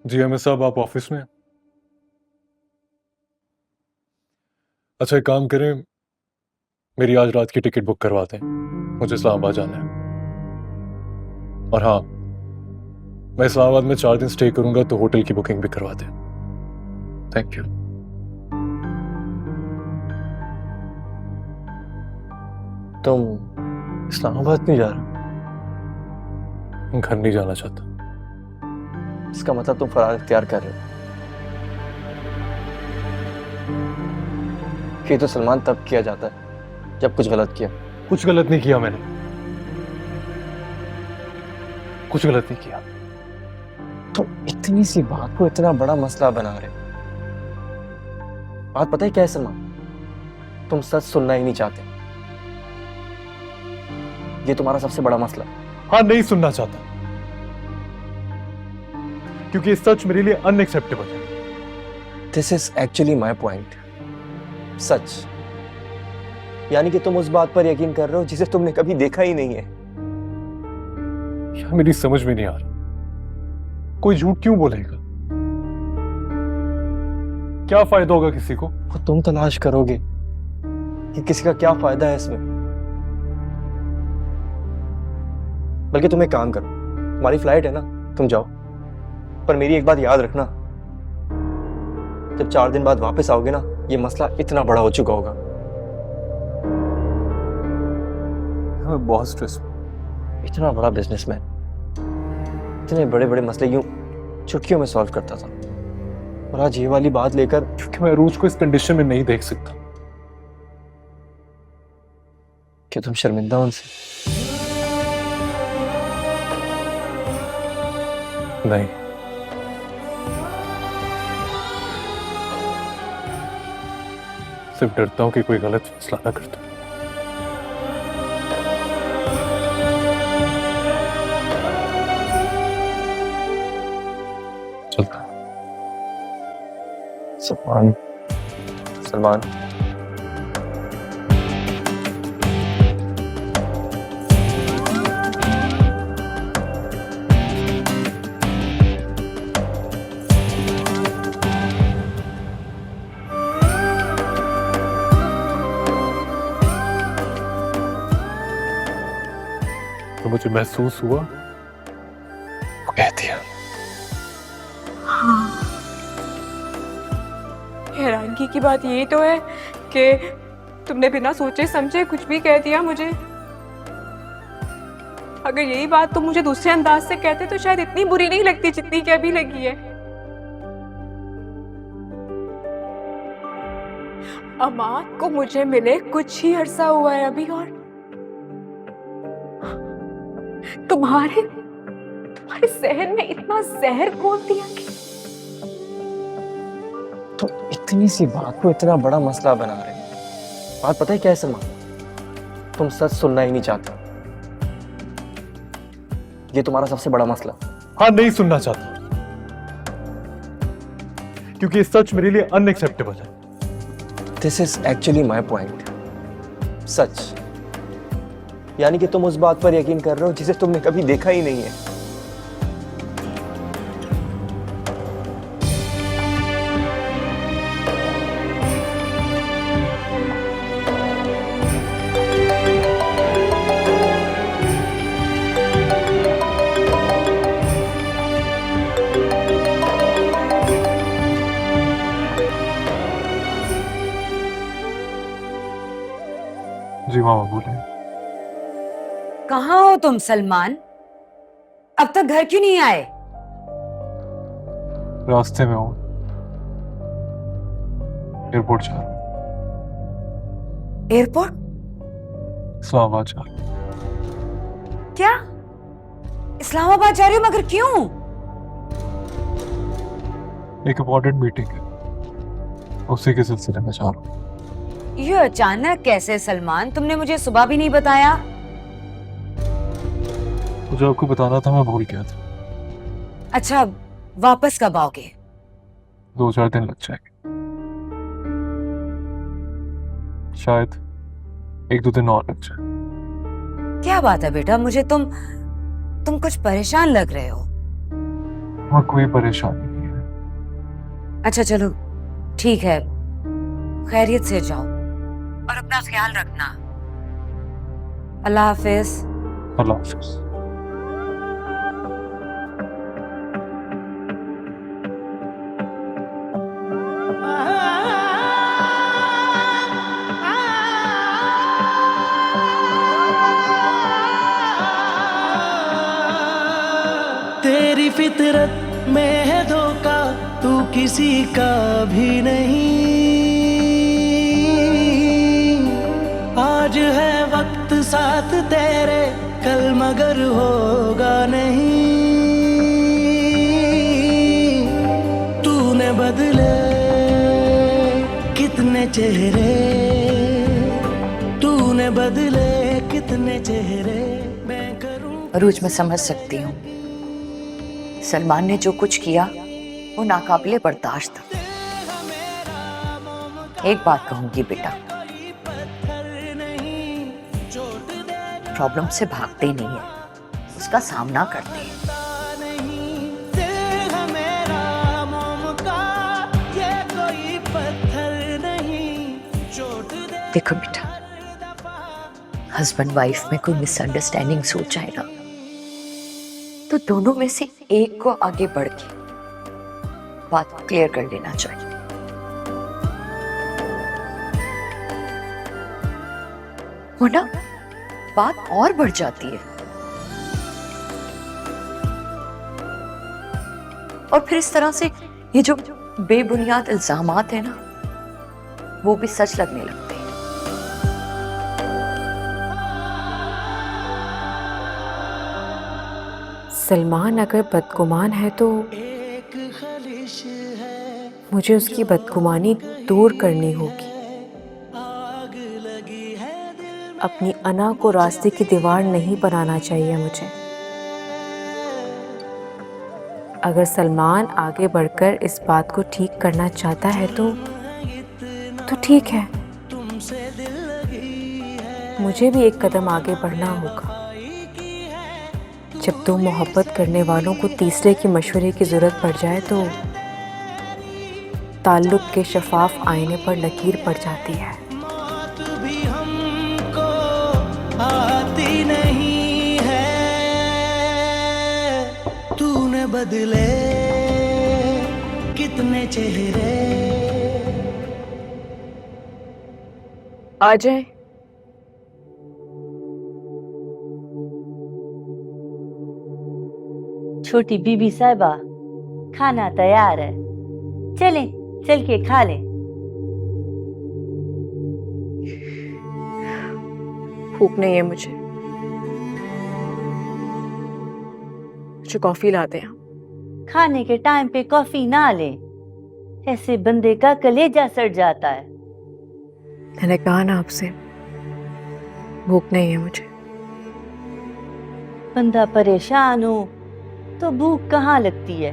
जी MS साहब, आप office में हैं? अच्छा, एक काम करें, मेरी आज रात की टिकट बुक करवा दें। मुझे इस्लामाबाद जाना है। और हाँ, मैं इस्लामाबाद में 4 दिन स्टे करूंगा, तो होटल की बुकिंग भी करवा दें। Thank you. तुम इस्लामाबाद क्यों जा रहे घर नहीं जाना चाहता। हो? इसका मतलब तुम फरार इख्तियार कर रहे हो। ये तो सलमान तब किया जाता है जब कुछ गलत किया। कुछ गलत नहीं किया मैंने। कुछ गलत नहीं किया। तुम इतनी सी बात को इतना बड़ा मसला बना रहे हो। बात पता है क्या है सलमान? तुम सच सुनना ही नहीं चाहते। ये तुम्हारा सबसे बड़ा मसला है। हाँ, नहीं सुनना चाहता, क्योंकि ये सच मेरे लिए अनएक्सेप्टेबल है। This is actually my point. सच यानी कि तुम उस बात पर यकीन कर रहे हो जिसे तुमने कभी देखा ही नहीं है। यार, मेरी समझ में नहीं आ रहा, कोई झूठ क्यों बोलेगा? क्या फायदा होगा किसी को? वो तुम तलाश करोगे कि किसी का क्या फायदा है इसमें। बल्कि तुम एक काम करो, तुम्हारी फ्लाइट है ना, तुम जाओ। पर मेरी एक बात याद रखना, जब 4 दिन बाद वापस आओगे ना, ये मसला इतना बड़ा हो चुका होगा। मैं बहुत स्ट्रेस। इतना बड़ा बिजनेसमैन इतने बड़े बड़े मसले यूं चुटकियों में सॉल्व करता था, और आज ये वाली बात लेकर। क्योंकि मैं अरूज को इस कंडीशन में नहीं देख सकता। कि तुम शर्मिंदा हो उनसे? नहीं, सिर्फ डरता हूं कि कोई गलत फैसला ना करता। चलता। सलमान, सलमान, तो मुझे महसूस हुआ, वो कह दिया। हाँ, हैरानगी की बात ये तो है कि तुमने बिना सोचे समझे कुछ भी कह दिया मुझे। अगर यही बात तुम मुझे दूसरे अंदाज से कहते तो शायद इतनी बुरी नहीं लगती जितनी कि अभी लगी है। अमाद को मुझे मिले कुछ ही अरसा हुआ है अभी, और तुम्हारे जहन में इतना जहर घोल दिया कि तुम इतनी सी बात को इतना बड़ा मसला बना रहे हो। बात पता है क्या है सलमान? तुम सच सुनना ही नहीं चाहते। ये तुम्हारा सबसे बड़ा मसला है। हाँ, नहीं सुनना चाहता, क्योंकि ये सच मेरे लिए अनएक्सेप्टेबल है। This is actually my point. सच यानी कि तुम उस बात पर यकीन कर रहे हो जिसे तुमने कभी देखा ही नहीं है। जी मामा, बोले। कहाँ हो तुम सलमान? अब तक घर क्यों नहीं आए? रास्ते में हूँ, एयरपोर्ट जा रहा हूँ। एयरपोर्ट? इस्लामाबाद जा रहा हूँ। क्या इस्लामाबाद जा रही हो? मगर क्यों? एक इम्पोर्टेंट मीटिंग है, उसी के सिलसिले में जा रहा हूँ। ये अचानक कैसे सलमान? तुमने मुझे सुबह भी नहीं बताया। मुझे आपको बताना था, मैं भूल गया था। अच्छा, वापस कब आओगे? 2-4 दिन लग जाएंगे, शायद 1-2 दिन और लग जाए। क्या बात है बेटा, मुझे तुम कुछ परेशान लग रहे हो। वहाँ कोई परेशानी नहीं है। अच्छा चलो ठीक है, खैरियत से जाओ और अपना ख्याल रखना। अल्लाह हाफिज। अल्लाह हाफिज। तेरी फितरत में है धोखा, तू किसी का भी नहीं। आज है वक्त साथ तेरे, कल मगर होगा नहीं। तूने बदले कितने चेहरे, तूने बदले कितने चेहरे, मैं करूं। अरूज, मैं समझ सकती हूँ सलमान ने जो कुछ किया वो नाकाबिले बर्दाश्त था। एक बात कहूंगी बेटा, प्रॉब्लम से भागते नहीं है, उसका सामना करते हैं। देखो बेटा, हस्बैंड वाइफ में कोई मिसअंडरस्टैंडिंग हो जाए ना, तो दोनों में से एक को आगे बढ़ के बात क्लियर कर लेना चाहिए। वरना बात और बढ़ जाती है और फिर इस तरह से ये जो बेबुनियाद इल्जामात है ना, वो भी सच लगने लगते हैं। सलमान अगर बदगुमान है तो मुझे उसकी बदगुमानी दूर करनी होगी। अपनी अना को रास्ते की दीवार नहीं बनाना चाहिए मुझे। अगर सलमान आगे बढ़कर इस बात को ठीक करना चाहता है तो ठीक है, मुझे भी एक कदम आगे बढ़ना होगा। जब दो मोहब्बत करने वालों को तीसरे के मशवरे की जरूरत पड़ जाए तो ताल्लुक के शफाफ आईने पर लकीर पड़ जाती है। मौत भी हमको आती नहीं है, तूने बदले कितने चेहरे। आ जाए। छोटी बीबी साहिबा, खाना तैयार है, चलें, चल के खा लें। भूख नहीं है मुझे कॉफी लाते हैं। खाने के टाइम पे कॉफी ना लें, ऐसे बंदे का कलेजा सड़ जाता है। मैंने कहा ना आपसे, भूख नहीं है मुझे। बंदा परेशान हो तो भूख कहाँ लगती है।